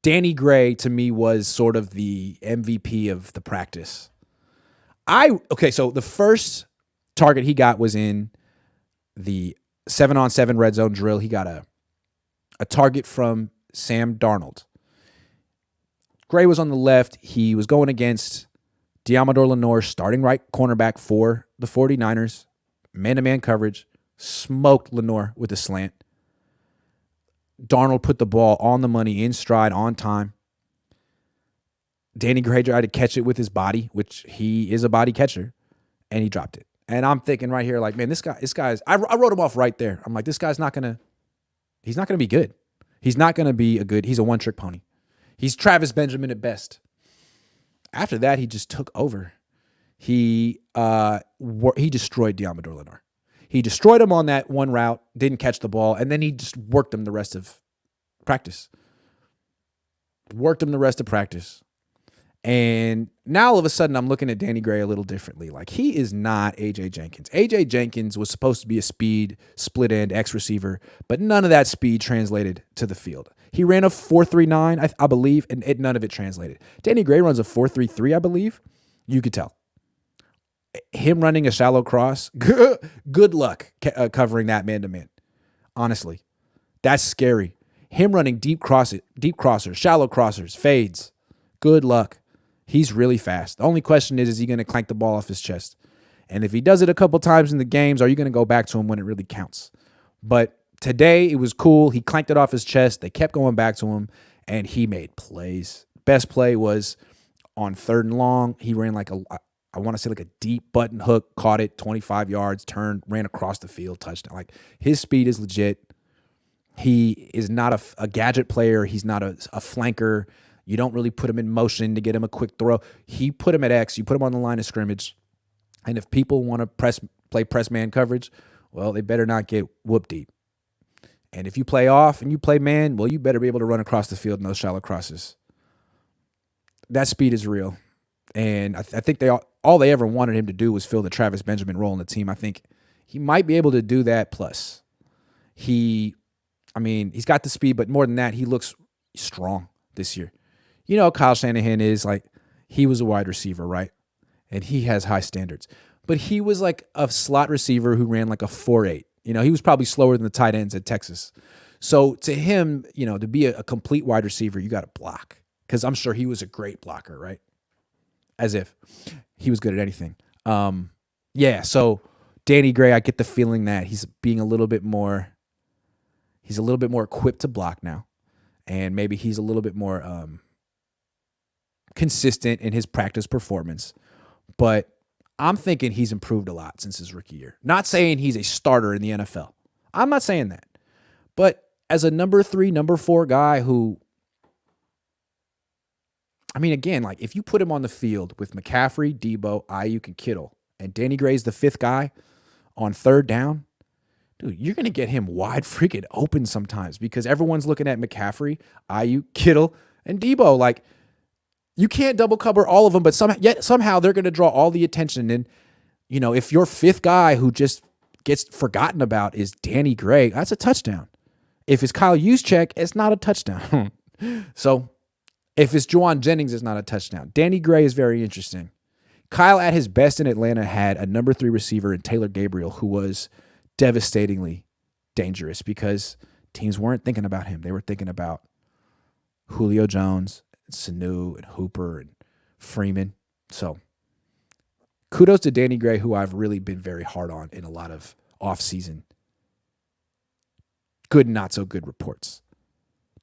Danny Gray to me was sort of the MVP of the practice. So the first target he got was in the 7-on-7 red zone drill. He got a target from Sam Darnold. Gray was on the left. He was going against Diamador Lenore, starting right cornerback for the 49ers. Man-to-man coverage. Smoked Lenore with a slant. Darnold put the ball on the money, in stride, on time. Danny Gray tried to catch it with his body, which he is a body catcher, and he dropped it. And I'm thinking right here, like, man, this guy's, I wrote him off right there. I'm like, this guy's he's not going to be good. He's not going to be he's a one-trick pony. He's Travis Benjamin at best. After that, he just took over. He destroyed Diamador Lenore. He destroyed him on that one route, didn't catch the ball, and then he just worked him the rest of practice. And now all of a sudden I'm looking at Danny Gray a little differently. Like, he is not A.J. Jenkins. A.J. Jenkins was supposed to be a speed, split end, X receiver, but none of that speed translated to the field. He ran a 4.39, I believe, and none of it translated. Danny Gray runs a 4.33, I believe. You could tell. Him running a shallow cross, good luck covering that man-to-man. Honestly, that's scary. Him running deep crossers, shallow crossers, fades, good luck. He's really fast. The only question is he going to clank the ball off his chest? And if he does it a couple times in the games, are you going to go back to him when it really counts? But today, it was cool. He clanked it off his chest. They kept going back to him, and he made plays. Best play was on 3rd and long. He ran like I want to say like a deep button hook, caught it 25 yards, turned, ran across the field, touchdown. Like, his speed is legit. He is not a gadget player. He's not a flanker. You don't really put him in motion to get him a quick throw. He put him at X. You put him on the line of scrimmage. And if people want to play press man coverage, well, they better not get whoop deep. And if you play off and you play man, well, you better be able to run across the field in those shallow crosses. That speed is real. And I think all they ever wanted him to do was fill the Travis Benjamin role in the team. I think he might be able to do that. Plus, he's got the speed, but more than that, he looks strong this year. You know, Kyle Shanahan is like, he was a wide receiver, right? And he has high standards. But he was like a slot receiver who ran like a 4.8. You know, he was probably slower than the tight ends at Texas. So to him, you know, to be a complete wide receiver, you got to block. Because I'm sure he was a great blocker, right? As if he was good at anything. So Danny Gray, I get the feeling that he's a little bit more equipped to block now. And maybe he's a little bit more consistent in his practice performance. But I'm thinking he's improved a lot since his rookie year. Not saying he's a starter in the NFL. I'm not saying that. But as a number 3, number 4 guy who, again, like, if you put him on the field with McCaffrey, Debo, Ayuk, and Kittle, and Danny Gray's the 5th guy on 3rd down, dude, you're going to get him wide freaking open sometimes because everyone's looking at McCaffrey, Ayuk, Kittle, and Debo. Like, you can't double cover all of them, but somehow they're going to draw all the attention. And, you know, if your 5th guy who just gets forgotten about is Danny Gray, that's a touchdown. If it's Kyle Juszczyk, it's not a touchdown. So if it's Juwan Jennings, it's not a touchdown. Danny Gray is very interesting. Kyle, at his best in Atlanta, had a number 3 receiver in Taylor Gabriel, who was devastatingly dangerous because teams weren't thinking about him. They were thinking about Julio Jones, Sanu, and Hooper, and Freeman. So kudos to Danny Gray, who I've really been very hard on in a lot of offseason good and not so good reports.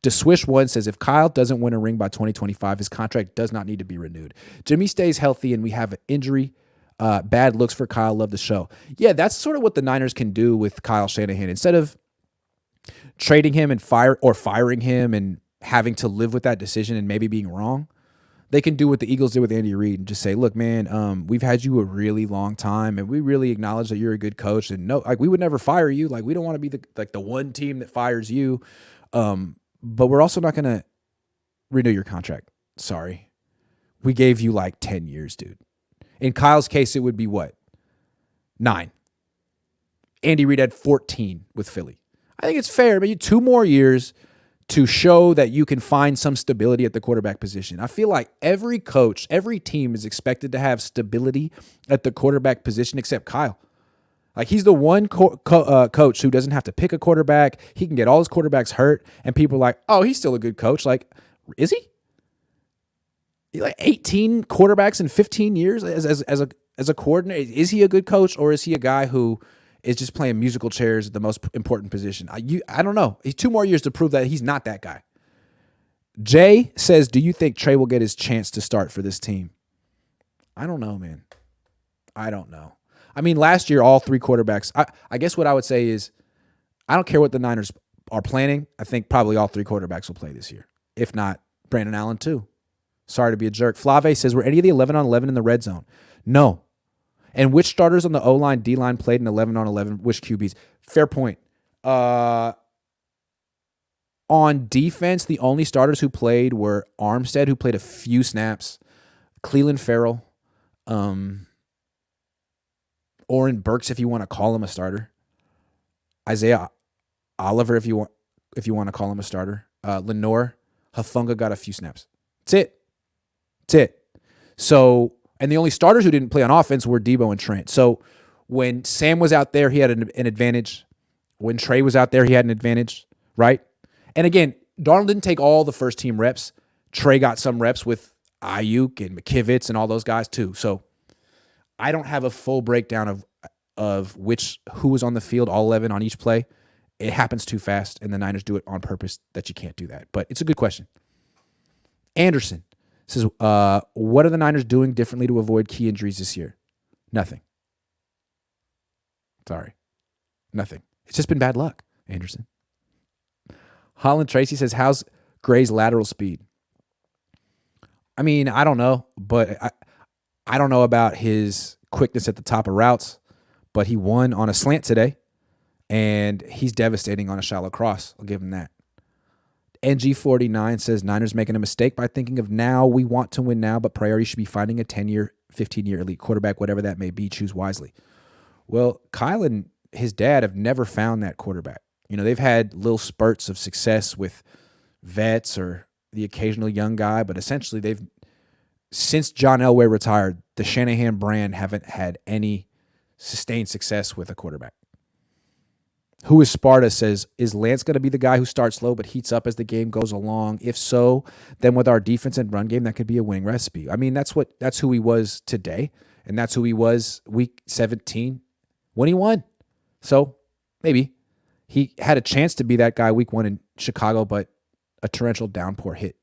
DeSwish1 says, if Kyle doesn't win a ring by 2025, his contract does not need to be renewed. Jimmy stays healthy and we have an injury. Bad looks for Kyle. Love the show. Yeah, that's sort of what the Niners can do with Kyle Shanahan. Instead of trading him and firing him and having to live with that decision and maybe being wrong, they can do what the Eagles did with Andy Reid and just say, look, man, we've had you a really long time and we really acknowledge that you're a good coach. And no, like, we would never fire you. Like, we don't want to be the one team that fires you. But we're also not going to renew your contract. Sorry. We gave you like 10 years, dude. In Kyle's case, it would be what? 9. Andy Reid had 14 with Philly. I think it's fair. Maybe 2 more years to show that you can find some stability at the quarterback position. I feel like every coach, every team is expected to have stability at the quarterback position except Kyle. Like, he's the one coach who doesn't have to pick a quarterback. He can get all his quarterbacks hurt, and people are like, oh, he's still a good coach. Like, is he? Like 18 quarterbacks in 15 years as a coordinator? Is he a good coach, or is he a guy who is just playing musical chairs at the most important position? I don't know. He's 2 more years to prove that he's not that guy. Jay says, do you think Trey will get his chance to start for this team? I don't know, man. I don't know. I mean, last year, all 3 quarterbacks, I guess what I would say is, I don't care what the Niners are planning. I think probably all 3 quarterbacks will play this year. If not, Brandon Allen too. Sorry to be a jerk. Flave says, were any of the 11-on-11 in the red zone? No. And which starters on the O-line, D-line played in 11-on-11? Which QBs? Fair point. On defense, the only starters who played were Armstead, who played a few snaps, Cleveland Farrell, Oren Burks, if you want to call him a starter, Isaiah Oliver, if you want to call him a starter, Lenore Hafunga got a few snaps. That's it. So, and the only starters who didn't play on offense were Debo and Trent. So when Sam was out there, he had an advantage. When Trey was out there, he had an advantage, right? And again, Darnold didn't take all the first team reps. Trey got some reps with Ayuk and McKivitz and all those guys too. So I don't have a full breakdown of who was on the field, all 11 on each play. It happens too fast, and the Niners do it on purpose that you can't do that. But it's a good question. Anderson says, what are the Niners doing differently to avoid key injuries this year? Nothing. Sorry. Nothing. It's just been bad luck, Anderson. Holland Tracy says, how's Gray's lateral speed? I mean, I don't know, but I don't know about his quickness at the top of routes, but he won on a slant today, and he's devastating on a shallow cross. I'll give him that. NG49 says, Niners making a mistake by thinking of now. We want to win now, but priority should be finding a 10-year, 15-year elite quarterback, whatever that may be. Choose wisely. Well, Kyle and his dad have never found that quarterback. You know, they've had little spurts of success with vets or the occasional young guy, but essentially since John Elway retired, the Shanahan brand haven't had any sustained success with a quarterback. Who is Sparta says, is Lance going to be the guy who starts slow but heats up as the game goes along? If so, then with our defense and run game, that could be a winning recipe. I mean, that's who he was today, and that's who he was week 17 when he won. So maybe he had a chance to be that guy week 1 in Chicago, but a torrential downpour hit.